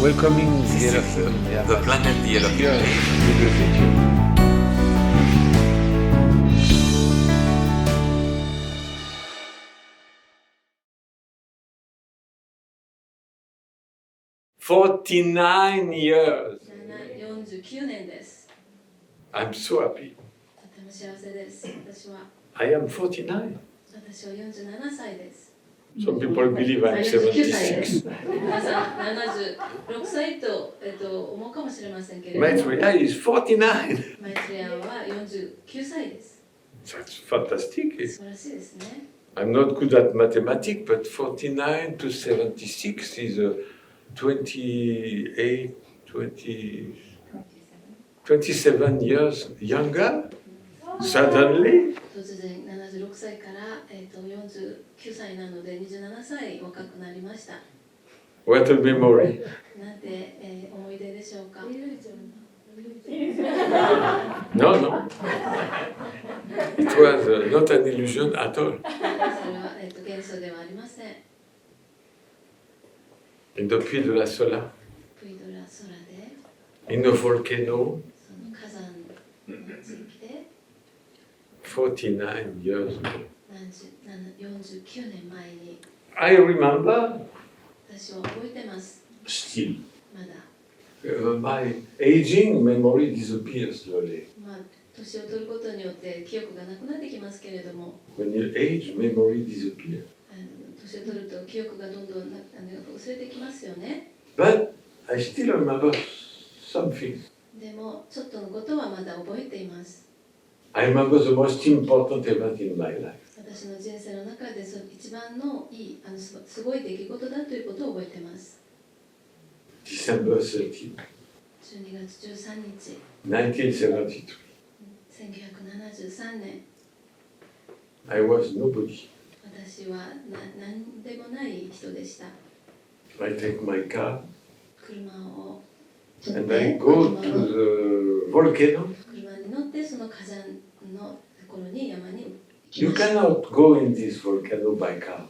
Welcoming Sì, the sì, Elohim. Yeah, the planet the Elohim. here with the future. "49 years. 49年です。 I'm so happy. とても幸せです。I am 49. 私は47歳です。 Some people believe I'm 49歳で 76. す。皆さん76歳と、思うかもしれませんけれども、 Maitreya is 49. マイツレアは49歳です。 That's fantastic. 素晴らしいですね。 I'm not good at mathematics, but 49 to 76 is 28, 20, 27 years younger. Suddenly, 突然76歳から、49歳なので27歳若くなりました。 what a memory. なんて、思い出でしょうか。 No, no. It was not an illusion at all. それは、幻想ではありません。 In the Puy de la Sola, プイドラ空で in a volcano, その火山の地域で 49 years ago. 49年前に I remember 私は覚えてます。 still. まだ、 My aging memory disappears slowly. 年を取ることによって記憶がなくなってきますけれども、 When you age, memory disappears. 年を取ると記憶がどんどん薄れてきますよね。 But I still remember some things. でもちょっとのことはまだ覚えています。 I remember the most important event in my life. 私の人生の中で一番のいいすごい出来事だということを覚えています。 December 13, 12月13日、 1973. 1973年、 I was nobody. 私は何でもない人でした。 I take my car 車を取っ and I て、 go to the volcano. 車に乗ってその火山のところに山に行き You ました。 cannot go in this volcano by car.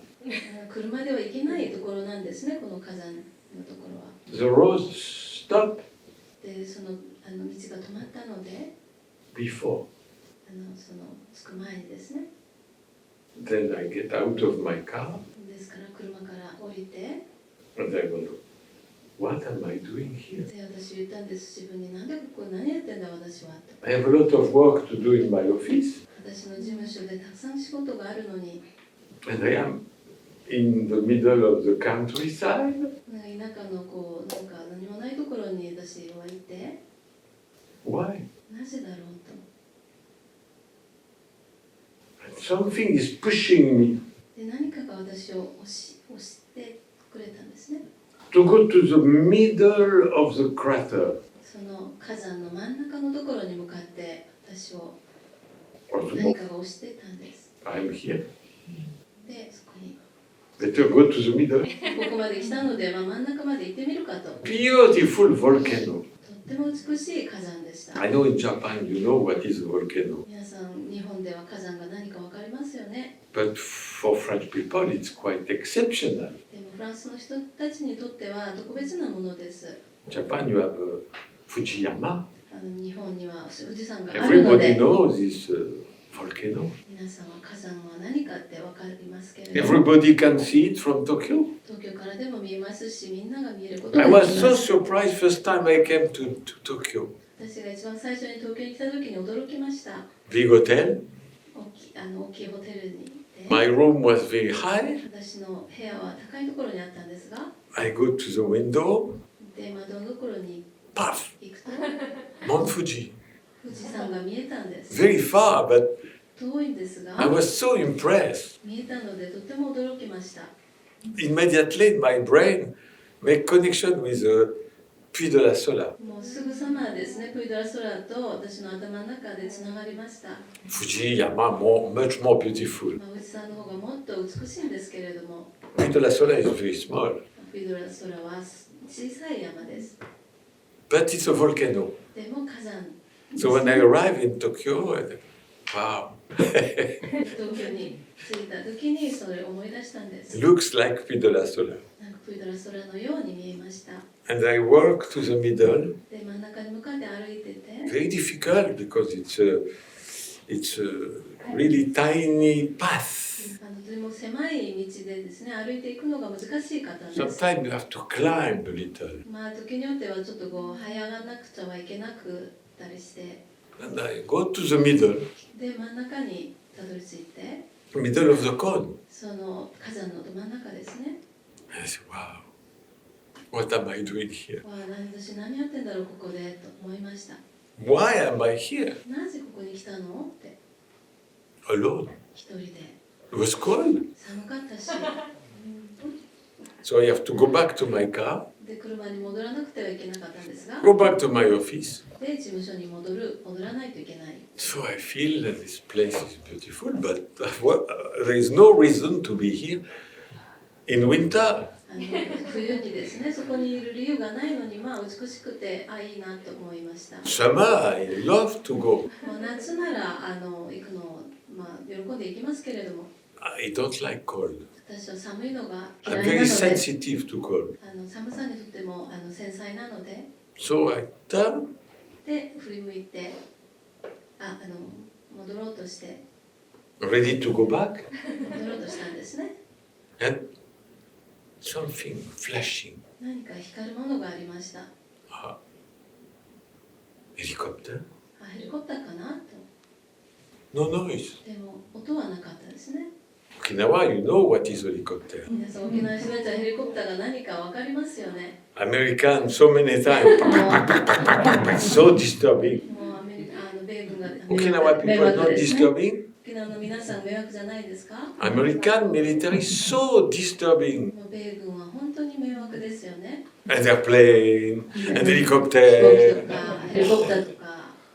車では行けないところなんですね、この火山のところは。 The road stopped で、その道が止まったので、 before. その着く前にですね。 Then I get out of my car ですから車から降りて、 and I wonder, what am I doing here? で私言ったんです、自分になんでここ何やってんだ私はと。 I have a lot of work to do in my office 私の事務所でたくさん仕事があるのに、 and I am in the middle of the countryside. 田舎のなんか何もないところに私はいて、 Why? なぜだろうと。 And something is pushing me で何かが私を押してくれたんですね。 to go to the middle of the crater その火山の真ん中のところに向かって私を of the 何 mountain. かが押してたんです。 I'm here. でそこに Better go to the middle. ここまで来たので、真ん中まで行ってみるかと。 Beautiful volcano. とっても美しい火山でした。 I know in Japan you know what is a volcano, 皆さん、日本では火山が何か分かりますよね。 but for French people it's quite exceptional. でもフランスの人たちにとっては特別なものです。 Japan you have Fujiyama. 日本には富士山があるの Everybody で、 knows this volcano. 皆さんは火山は何かって分かりますけれども、 Everybody can see it from Tokyo. 東京からでも見えますし、みんなが見えることが I で was き so ます。 surprised first time I came to Tokyo. 私が一番最初に東京に来た時に驚きました。 Big hotel. 大きいホテルに行って、 My room was very high. 私の部屋は高いところにあったんですが、 I go to the window. で窓のところに Puff! 行くと Mount Fuji. 富士山が見えたんです。 Very far, but 遠いんですが、 I was so impressed. 見えたのでとても驚きました。 Immediately my brain made connection with the Puy de la Sola. もうすぐさまですね、プイドラ空と私の頭の中でつながりました。Fujiyama, much more beautiful. 富士山の方がもっと美しいんですけれども、 Puy de la Sola is very small, プイドラ空は小さい山です。 but it's a volcano. でも火山、 So when I arrived in Tokyo, I thought, wow, 東京に着いた時にそれを思い出したんです。 looks like Puy de la Sola. なんか吹いたら空のように見えました。 And I walk to the middle. で、真ん中に向かって歩いてて、 Very difficult because it's a really tiny path. とても狭い道でですね、歩いていくのが難しい方です。 Sometimes you have to climb a little. 時によってはちょっとこう這い上がらなくてはいけなくったりして、 And I go to the middle, で、真ん中にたどり着いて、 middle of the cone. その火山のど真ん中ですね。 I say, wow, what am I doing here? わあ、私何やってんだろうここでと思いました。 Why am I here? なぜここに来たのって、 Alone. 一人で It was cold. 寒かったし、 So I have to go back to my car, で、車に戻らなくてはいけなかったんですが、 go back to my office. で、事務所に戻らないといけない。 So I feel that this place is beautiful, but there is no reason to be here in winter. 冬にですね、そこにいる理由がないのに、美しくて、いいなと思いました。 Summer, I love to go. 夏なら行くのを、喜んで行きますけれども、 I don't like cold. 私は寒いのが I'm 嫌いな very ので、 sensitive to cold. 寒さにとっても繊細なので、 So I turn で、振り向いて、戻ろうとして、 ready to go back, 戻ろうとしたんですね。 and something flashing. 何か光るものがありました。 Helicopter? ヘリコプターかなと。 No noise. でも音はなかったですね。 Okinawa, you know what is helicopter. 皆さん、沖縄の人たちはヘリコプターが何か分かりますよね。 American, so many times. So disturbing. もう米軍が Okinawa 迷 people 惑 not ですね。 disturbing. 沖縄の皆さん迷惑じゃないですか？ American military so disturbing. もう米軍は本当に迷惑ですよね。 And airplane, and 飛行機 helicopter. とかヘリコプターとか、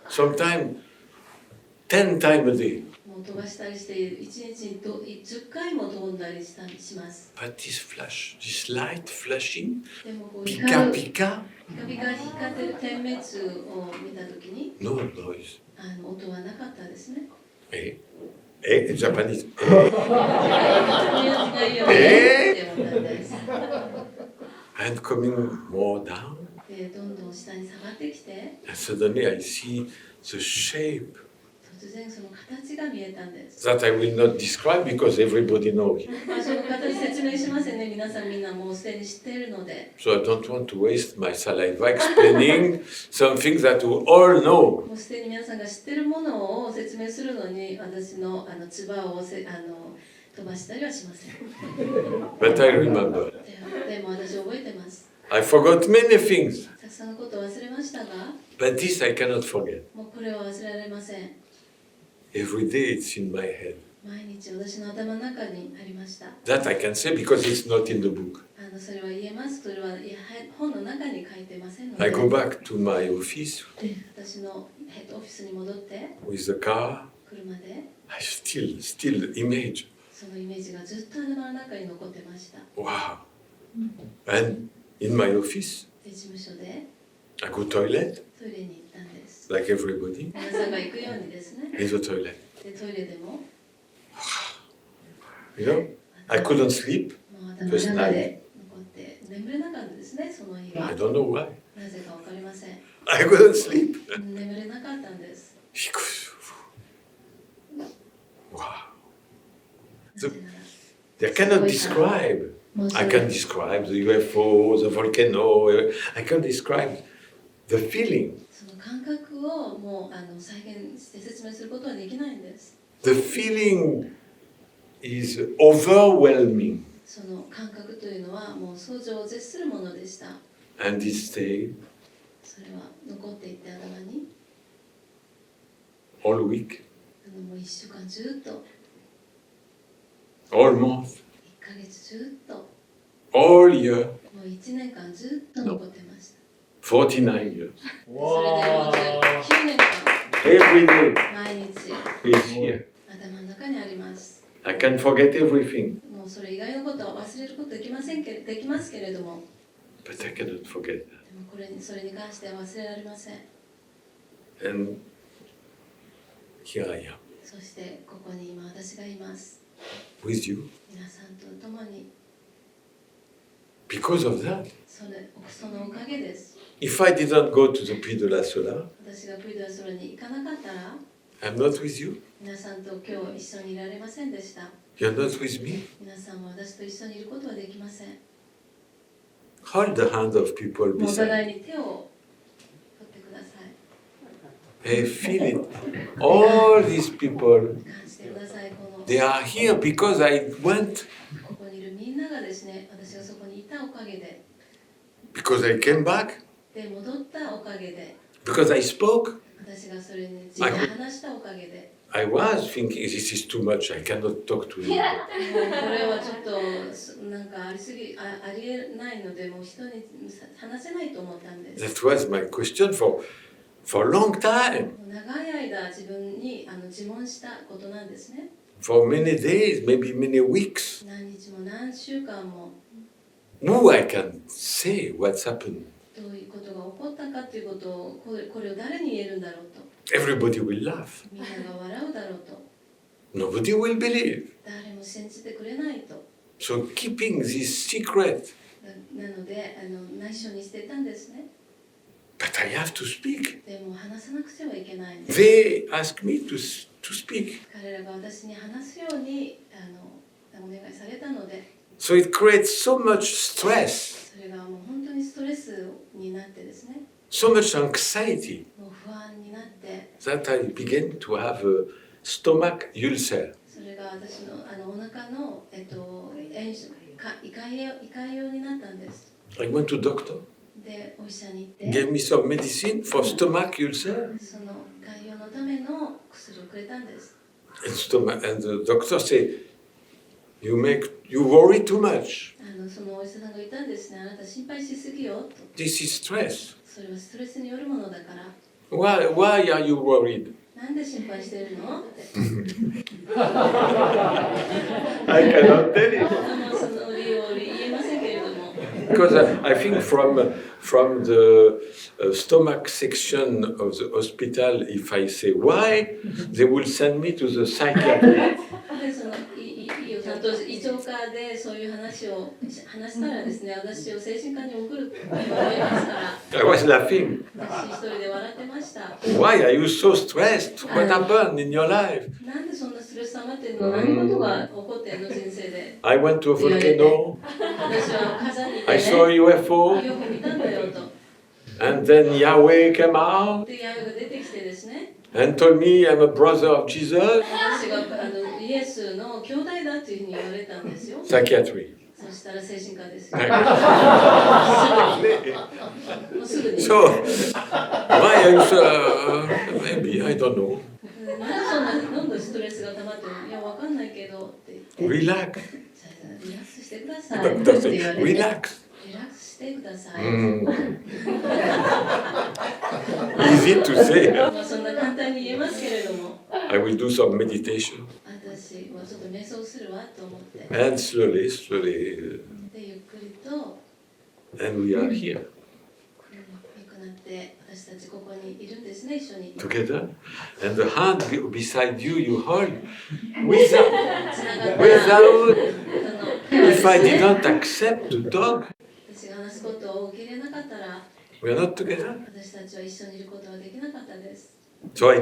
Sometimes 10 times a day. もう飛ばしたりして1日に10回も飛んだりします。 But this flash, this light flashing, でもこう pika 光る pika, ピカピカ光ってる点滅を見たときに no noise. 音はなかったですね。 Japanese. 宮地がいいよねって思ったんです。 And coming more down, で、どんどん下に下がってきて、 and suddenly I see the shape 突然その形が見えたんです。 that I will not describe because everybody knows. その形説明しませんね。皆さんみんなもうすでに知っているので。 So I don't want to waste my saliva explaining something that we all know. もうすでに皆さんが知っているものを説明するのに、私の唾を飛ばしたりはしません。 But I remember. でも私覚えてます。 I forgot many things. たくさんのことを忘れましたが、 But this I cannot forget. もうこれは忘れられません。 Every day it's in my head. 毎日私の頭の中にありました。 That I can say because it's not in the book. それは言えます。それは本の中に書いてませんので。 I go back to my office で、私のヘッドオフィスに戻って with the car. 車で I still image. そのイメージがずっと頭の中に残ってました。 Wow. And in my office, で、事務所で I go toilet トイレに行ったんです。 like everybody 皆さんが行くようにですね。 in the toilet. で、トイレでも You know, I couldn't sleep. もう頭の中で残って眠れなかったですね、その日は。 I don't know why. なぜかわかりません。 I couldn't sleep. 眠れなかったんです。 Wow. なぜなら I cannot describe. もうそ I れ can describe the UFO, the volcano. I can describe the feeling. その感覚をもう再現して説明することはできないんです。 The feeling is overwhelming. その感覚というのはもう想像を絶するものでした。 And it stayed それは残っていって頭に all week, もう1週間ずっと all month, 1ヶ月ずっと all year, もう1年間ずっと残ってました。 49 years. それで49年間 Every day 毎日 is here. 頭の中にあります。 I can forget everything, もうそれ以外のことは忘れることできますけれども、 but I cannot forget that. でもそれに関しては忘れられません。 And here I am そしてここに今私がいます。 with you. 皆さんと共に because of that. そのおかげです。 If I didn't go to the Puy de la Sola, 私がプイドラソラに行かなかったら、 I'm not with you. 皆さんと今日一緒にいられませんでした。 You're not with me. 皆さんは私と一緒にいることはできません。 Hold the hand of people もうお互 beside いに手を取ってください。 you. Hey, feel it. All these people, 感じてください。この they are here because I went, ここにいるみんながですね、私がそこにいたおかげで、 because I came back, で戻ったおかげで、 because I spoke. 私がそれについて話したおかげで、 I was thinking, this is too much. I cannot talk to you. もうこれはちょっとなんかありえないので、もう人に話せないと思ったんです。 That was my question for a long time, もう長い間自分に自問したことなんですね。 for many days, maybe many weeks. 何日も何週間も No, I can say what's happened. どういうことが起こったかということをこれを誰に言えるんだろうと。 Everybody will laugh. みんなが笑うだろうと。 Nobody will believe. 誰も信じてくれないと。 So keeping this secret, なので内緒にしてたんですね。 but I have to speak. でも話さなくてはいけないんです。 They ask me to speak. 彼らが私に話すようにお願いされたので、 So it creates so much stress, それがもう本当にストレスになってですね、 so much anxiety もう不安になって、 that I began to have a stomach ulcer. それが私のお腹の炎症胃潰瘍になったんです。 I went to doctor, でお医者に行って、 gave me some medicine for stomach ulcer. その潰瘍のための薬をくれたんです。 And the doctor said, you worry too much. そのお医者さんが言ったんですね。あなた心配しすぎよと。 This is stress. それはストレスによるものだから。 Why are you worried? なんで心配してるのって。 I cannot tell you. その理由を言えませんけれども。 Because I think from the stomach section of the hospital, if I say why, they will send me to the psychiatrist. でその胃腸科でそういう話したらですね、私を精神科に送ると言われますから。 I was laughing. 私一人で笑ってました。 Why are you so stressed? What happened in your life? なんでそんなストレス溜まってんの？何事が起こってんの人生で。 I went to a volcano. 私は火山に行っ I て saw ね、 UFO. UFO 見たんだよと。 And then Yahweh came out で、ヤウが出てきてですね、 and told me I'm a brother of Jesus. 私がイエスの兄弟だというふうに言われたんですよ。 Psychiatry. そしたら精神科ですよ。 もうすぐに。 So, why are you so, maybe, I don't know. なんでそんなどんどんストレスが溜まってるの？いや、わかんないけどって言って。 Relax. リラックスしてください。 Doctor って said, 言われて。 relax. リラックスしてください。 Easy to say. まあそんな簡単に言えますけれども、 I will do some meditation. 私はちょっと瞑想するわと思って。 And slowly, で、ゆっくりと and we are here 良くなって私たちここにいるんですね、一緒に。 together. And the hand beside you, you hold. つな Without, がった if I didn't accept to talk, 私が話すことを受け入れなかったら、 we are not together. 私たちは一緒にいることはできなかったです。 So I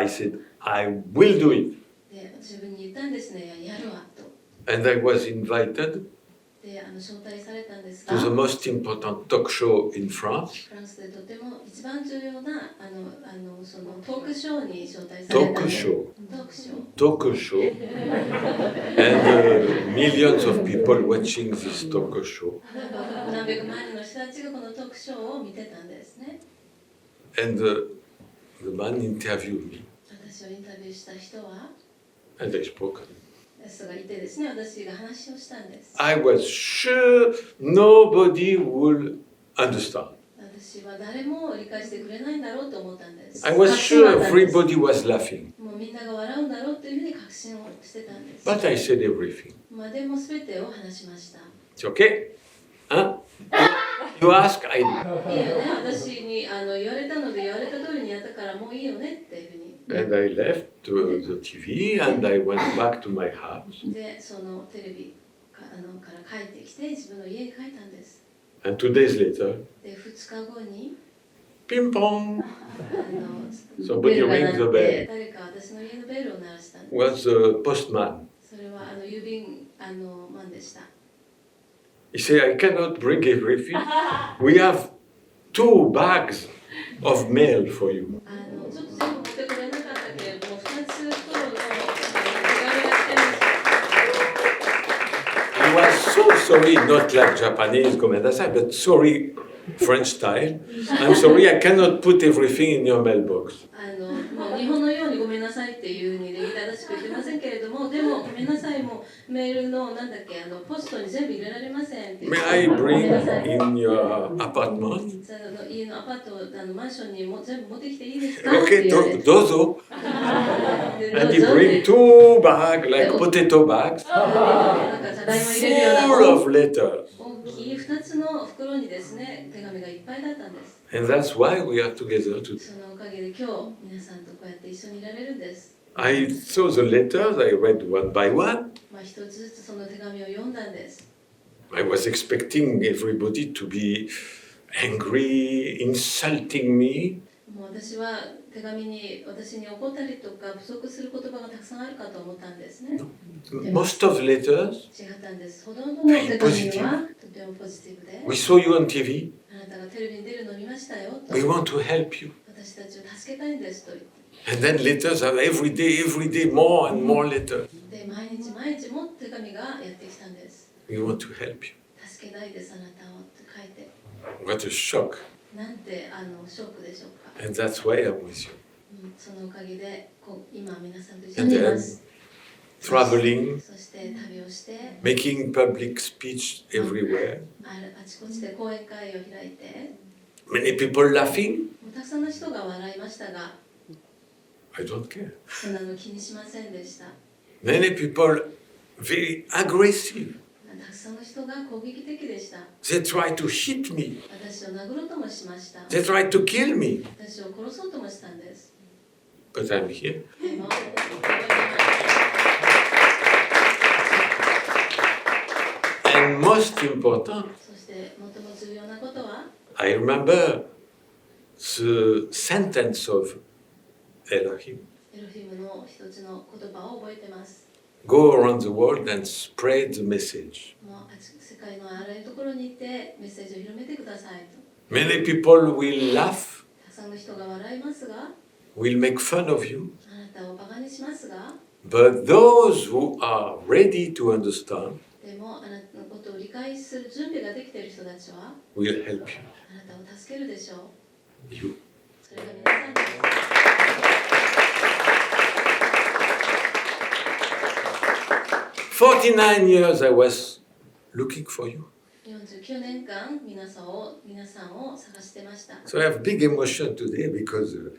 said, I will do it. で、自分に言ったんですね、やるわと。 And I was invited で、招待されたんです to the が、 most important talk show in France. フランスでとても一番重要なそのトークショーに招待されたんです。 Talk show. トークショー。 Talk show. And millions of people watching this talk show. 何百万人の人たちがこのトークショーを見てたんですね。 And the man interviewed me. 私をインタビューした人は、 And I spoke. 人がいてですね、私が話をしたんです。 I was sure nobody would understand. 私は誰も理解してくれないんだろうと思ったんです。 I was 確信はあ sure ったんです everybody was laughing. もうみんなが笑うんだろうというふうに確信をしてたんです。 But I said everything. まあでも全てを話しました。 It's okay? Huh? You ask, I いいよね、私に言われたので言われた通りにやったからもういいよねっていうふうに。 And I left the TV and I went back to my house. で、そのテレビから帰ってきて自分の家に帰ったんです。And 2 days later, で、2日後に ping pong, ベ somebody ルが rings 鳴 the って bell. 誰か私の家のベルを鳴らしたんです。 Was the postman. それは郵便マンでした。He said, I cannot bring everything. We have 2 bags of mail for you. ちょっと全部持ってこれなかったけれども、2つの手紙が来てます。He was so sorry, not like Japanese, gomedasai, but sorry, French style. I'm sorry, I cannot put everything in your mailbox. もう日本のようにごめんなさいっていうふうに礼儀正しく言ってませんけれども、でもごめんなさいもメールのポストに全部入れられませんっていう。May I bring in your apartment? 家のアパートマンションにも全部持ってきていいですか？ Okay, dozo. And he bring 2 bags, like potato bags, full of letters. 大きい2つの袋にですね、手紙がいっぱいだったんです。 And that's why we are together today. そのおかげで今日皆さんとこうやって一緒にいられるんです。I saw the letters, I read one by one. 一つずつその手紙を読んだんです。 I was expecting everybody to be angry, insulting me. もう私は手紙に私に怒ったりとか不足する言葉がたくさんあるかと思ったんですね。 Most of the letters, 違ったんです。ほとんどの手紙はとてもポジティブで、 we saw you on TV, あなたがテレビに出るのを見ましたよと、 we want to help you. 私たちを助けたいんですと言って。 And then letters are every day, more and more letters. で、毎日毎日も手紙がやってきたんです。 We want to help you. 助けたいです、あなたをって書いて。 What a shock. なんてショックでしょうか。 And that's why I'm with you. そのおかげで今皆さんと一緒にいます。 Traveling, そして旅をして、 making public speech everywhere. あちこちで講演会を開いて、 Many people laughing. たくさんの人が笑いましたが、 I don't care. そんなの気にしませんでした。 Many people very aggressive. たくさんの人が攻撃的でした。 They try to hit me. 私を殴ろうともしました。 They try to kill me. 私を殺そうともしたんです。 But I'm here. でも And most important, そして最も重要なことは、 I remember the sentence of Elohim. エロヒムの一つの言葉を覚えてます。 Go around the world and spread the message. もう世界のあらゆるところに行ってメッセージを広めてくださいと。 Many people will laugh, たくさんの人が笑いますが、 will make fun of you. あなたをバカにしますが、 But those who are ready to understand でもあなたのことを理解する準備ができている人たちは will help you. あなたを助けるでしょう。 You. それが皆さんです。 49 years I was looking for you. 49年間皆さんを探してました。 So I have big emotion today because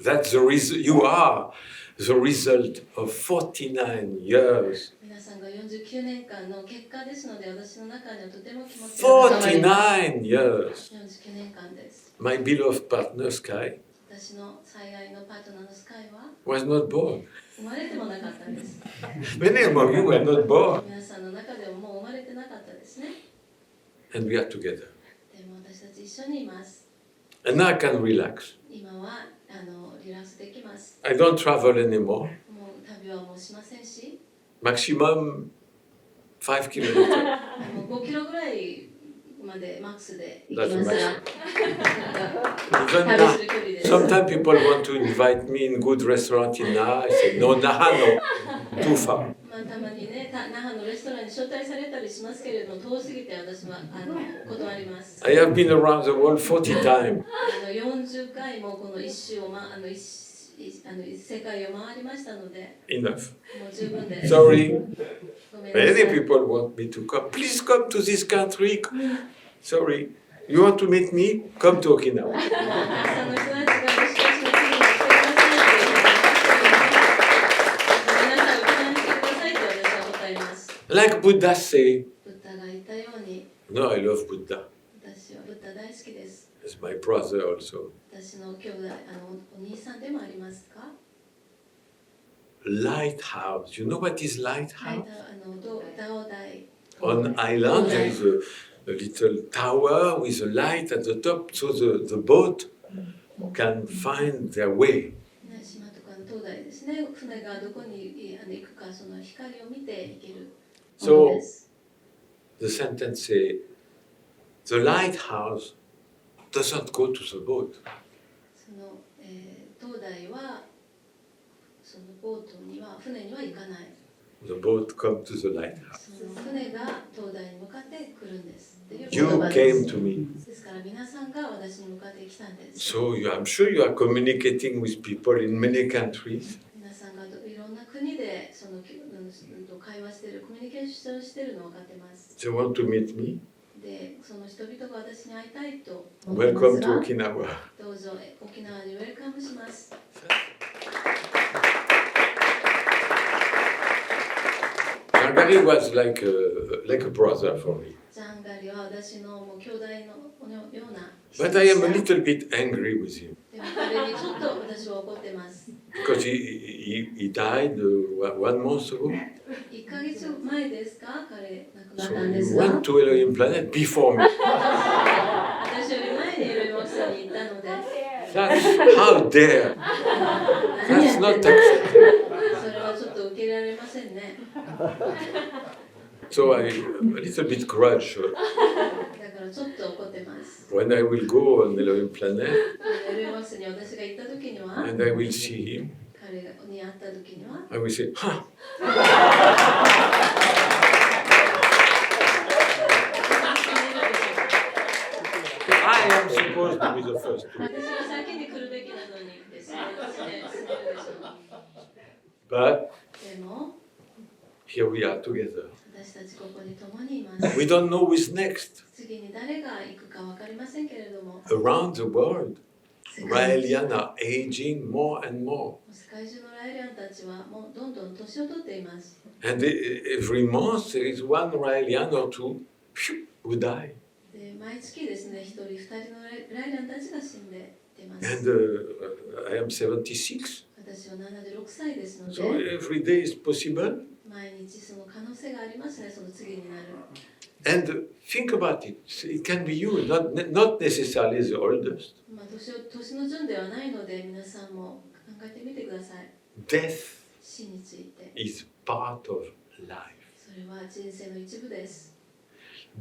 that's the reason you are the result of 49 years. 皆さんが49年間の結果ですので、私の中にはとても気持ちが高まります。 49 years. 49年間です。 My beloved partner Sky 私の最愛のパートナーのスカイは was not born. 生まれてもなかったんです。 Many among you were not born. 皆さんの中でももう生まれてなかったですね。 And we are together. でも私たち一緒にいます。 And now I can relax. 今はリラックスできます。 I don't travel anymore. もう旅はもうしませんし、 Maximum 5 kilometers. もう5キロぐらいまでマックスで行 That's きます the が、 maximum. Even 旅 now, する距離です。 sometimes people want to invite me in good restaurant in Naha. I say, no, Naha, no. Too far. たまにね、那覇のレストランに招待されたりしますけれども、遠すぎて私は断ります。I have been around the world 40 times. 40回もこの一周を、世界を回りましたので、 Enough. もう十分です。 Sorry. ごめんなさい。 Many people want me to come. Please come to this country. Sorry. You want to meet me? Come to Okinawa. たくさんの人たちが私たちの国に来てくださいって言ってください。皆さん、沖縄に来てくださいって私は答えます。 Like Buddha say. ブッダが言ったように、 No, I love Buddha. 私はブッダ大好きです。 He's my brother also. 私の兄弟、お兄さんでもありますか？ Lighthouse. You know what is はい、lighthouse? ダオダイ On island, there is a little tower with a light at the top, so the boat can find their way. 島とかの灯台ですね。船がどこに行くか、その光を見て行けるものです。The sentence say, the lighthouse doesn't go to the boat. その、灯台はそのボートには船には行かない。The boat come to the lighthouse. その船が灯台に向かって来るんです。You came to me. ですから皆さんが私に向かってきたんです。So I'm sure you are communicating with people in many countries. 皆さんがいろんな国でその会話している、コミュニケーションしているのを分かってます。They want to meet me. で、その人々が私に会いたいと思います Welcome が、 to Okinawa. どうぞ沖縄にウェルカムします。Gary was like a brother for me. ジャンガリは私のもう兄弟のような。But I am a little bit angry with him でも彼にちょっと私は怒ってます。because he died 1 month ago. 1ヶ月前ですか、彼亡くなっ So たんで he すが。 went to Elohim Planet before me. 私より前にエロイモクさんに行ったので。How dare! That's not acceptable. それはちょっと受け入れられませんね。So I a little bit grudge だからちょっと怒ってます。 when I will go on Elohim Planet エロイモクスに私が行った時には、 and I will see him. 彼に会った時には、 I will say, huh? I am supposed to be the first. 私が先に来るべきなのにですね。But でも、 here we are together. 私たちここに共にいます。 We don't know who's next. 次に誰が行くか分かりませんけれども、 Around the world, 世界 Raelians are aging more and more. 世界中のライリアンたちはもうどんどん年を取っています。 And every month there is one Raelian or two who die. で、毎月ですね、1人2人のライリアンたちが死んでいます。 And I am 76. 私は76歳ですので、 So every day is possible. 毎日その可能性がありますね、その次になる。 And think about it. It can be you, not necessarily the oldest. まあ、年の順ではないので、皆さんも考えてみてください。 Death 死について。 is part of life. それは人生の一部です。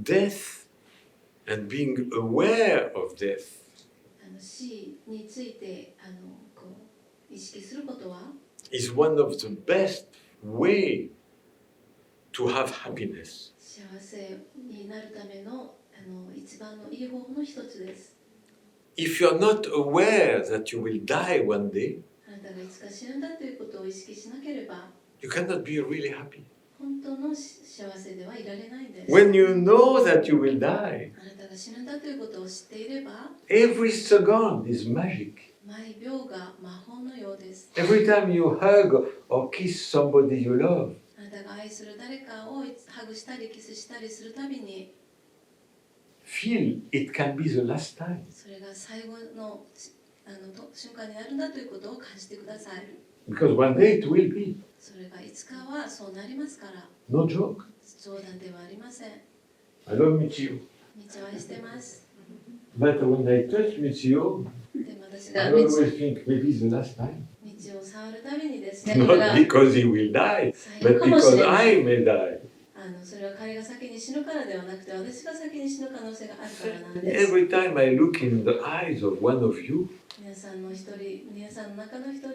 Death and being aware of death 死についてこう意識することは is one of the best way to have happiness. 幸せになるための一番のいい方法の一つです。 If you're not aware that you will die one day, あなたがいつか死ぬんだということを意識しなければ you cannot be really happy. 本当の幸せではいられないんです。 When you know that you will die, あなたが死ぬんだということを知っていれば every second is magic. 毎秒が魔法のようです。 Every time you hug or kiss somebody you love, あなたが愛する誰かをハグしたりキスしたりするたびに feel it can be the last time. それが最後の瞬間になるんだということを感じてください。 Because one day it will be. それがいつかはそうなりますから。 No joke. 冗談ではありません。 I love Michio. 道を愛してます。 But when I touch Michio, でも私 I が道 always think maybe the last time. を触るたびにですね、これ Not が because he will die, 最後 but かもし because れない。 I may die. それは彼が先に死ぬからではなくて、私が先に死ぬ可能性があるからなんです。 Every time I look in the eyes of one of you, 皆さんの中の一人を、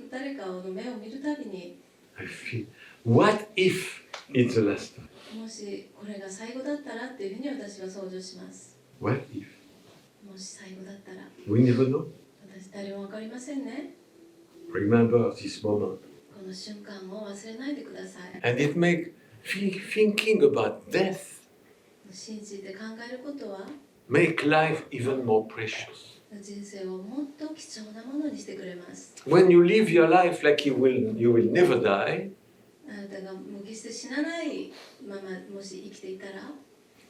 誰かの目を見るたびに、 I feel, what if it's the last time? もしこれが最後だったらっていうふうに私は想像します。 What if? もし最後だったら、 We never know. 私誰もわかりませんね。 Remember this moment. この瞬間を忘れないでください。 And it makes thinking about death 死について考えることは、 make life even more precious. 人生をもっと貴重なものにしてくれます。 When you live your life like you will never die, あなたが無機質死なないままもし生きていたら、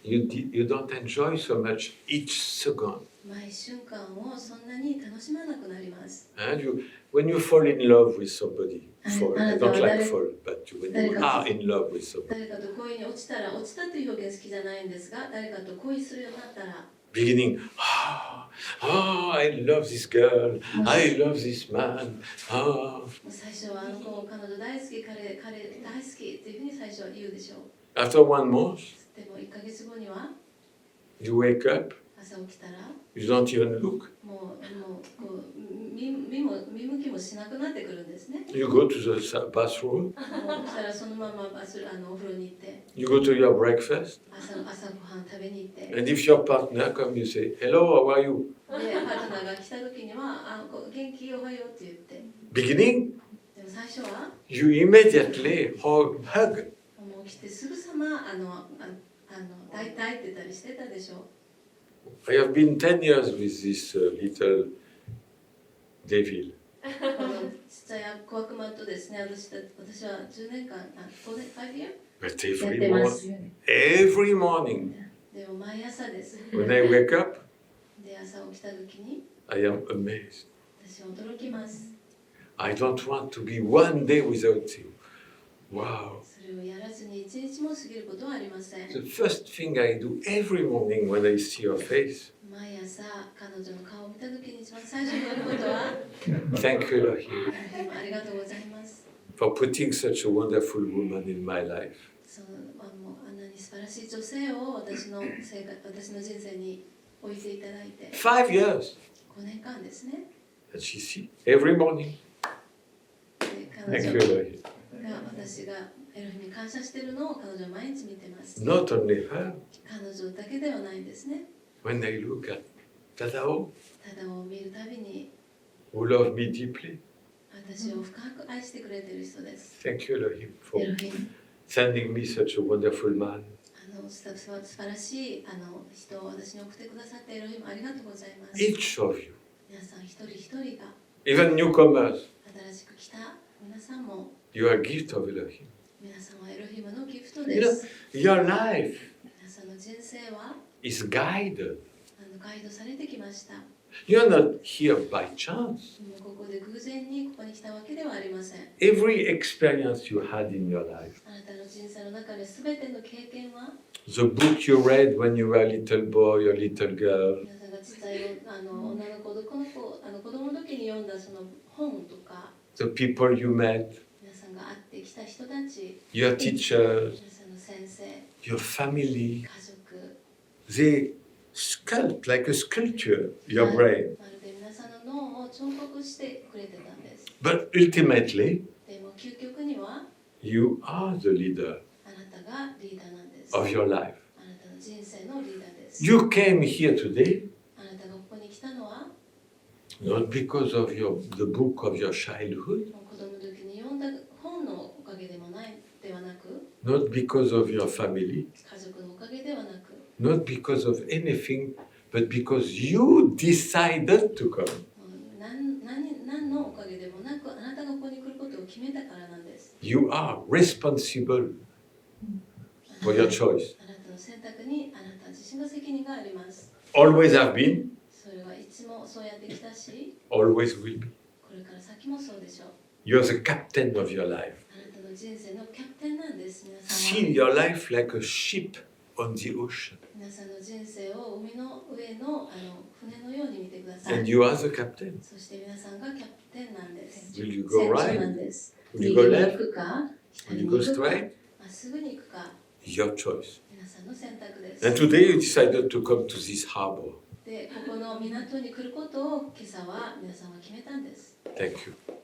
you don't enjoy so much each second. 毎瞬間をそんなに楽しまなくなります。And when you fall in love with somebody, fall, I don't like fall, but when you are in love with somebody. 誰かと恋に落ちたら、落ちたという表現好きじゃないんですが、誰かと恋するようになったら、Beginning, I love this girl, I love this man. 最初はあの子、彼女大好き、彼大好きっていうふうに最初は言うでしょう。After 1 month, でも1ヶ月後には、you wake up, 朝起きたら、you don't even look. もうこう見向きもしなくなってくるんですね。You go to the bathroom, そしたらそのままお風呂に行って、you go to your breakfast, 朝ごはん食べに行って、 and if your partner comes, you say, hello, how are you? でパートナーが来た時には、元気おはようって言って、Beginning, でも最初は、you immediately hug. もう来てすぐさま抱いてたりしてたでしょう。I have been 10 years with this little devil. このちっちゃい小悪魔とですね、私は10年間、5 years? But every morning, でも毎朝です。 when I wake up, で、朝起きた時に、 I am amazed. 私は驚きます。 I don't want to be one day without you. Wow. それをやらずに一日も過ぎることはありません。 The first thing I do every morning when I see your face, 毎朝、彼女の顔を見た時に一番最初にやることは、 thank you, Elohim, ありがとうございます。 for putting such a wonderful woman in my life. あんなに素晴らしい女性を私の人生に置いていただいて、 5 years. 5年間ですね。 And she see every morning. で、彼 Thank 女 you, が Elohim. 私がエロヒに感謝しているのを彼女は毎日見てます。 Not only her. 彼女だけではないんですね。 When I look at Tadao, ただを見るたびに who love me deeply, 私を深く愛してくれている人です。 thank you, Elohim, エ for ロヒン、sending me such a wonderful man. 素晴らしい人を私に送ってくださってエロヒン、ありがとうございます。 Each of you, 皆さん一人一人が even newcomers, 新しく来た皆さんも you are a gift of Elohim. 皆さんはエロヒムのギフト You で know, す。 your life 皆さんの人生は is guided. ガイドされてきました。 You're not here by chance. ここで偶然にここに来たわけではありません。 Every experience you had in your life, あなたの人生の中で全ての経験は the book you read when you were a little boy or little girl, 皆さんが小さい女の子、子供の時に読んだその本とか、 the people you met, 皆さんが会ってきた人たち、 your teachers, 皆さんの先生、 your family, 家族、 they sculpt like a sculpture your brain. まるで皆さんの脳を彫刻してくれてたんです。 But ultimately, でも究極には you are the leader あなたがリーダーなんです。 of your life. あなたの人生のリーダーです。 You came here today あなたがここに来たのは not because of the book of your childhood, 子供の時に読んだ本のおかげでもないではなく、 not because of your family, 家族のおかげではなく、 not because of anything, but because you decided to come. 何のおかげでもなく、あなたがここに来ることを決めたからなんです。 You are responsible for your choice. あなたの選択にあなた自身の責任があります。 Always have been, それはいつもそうやってきたし、 always will be. これから先もそうでしょう。 You're the captain of your life. あなたの人生のキャプテンなんです。皆さん See は your life like a ship on the ocean. 皆さんの人生を海の上の船のように見てくださ And い。 you are the captain. そして皆さんがキャプテンなんです。 Will you go 船長な right? んです。 Will you go 右に left? 行くか、左 Will に you 行 go くか、 straight? まっすぐに行くか、 Your choice. 皆さんの選択です。 And today you decided to come to this harbor. で、ここの港に来ることを今朝は皆さんは決めたんです。 Thank you.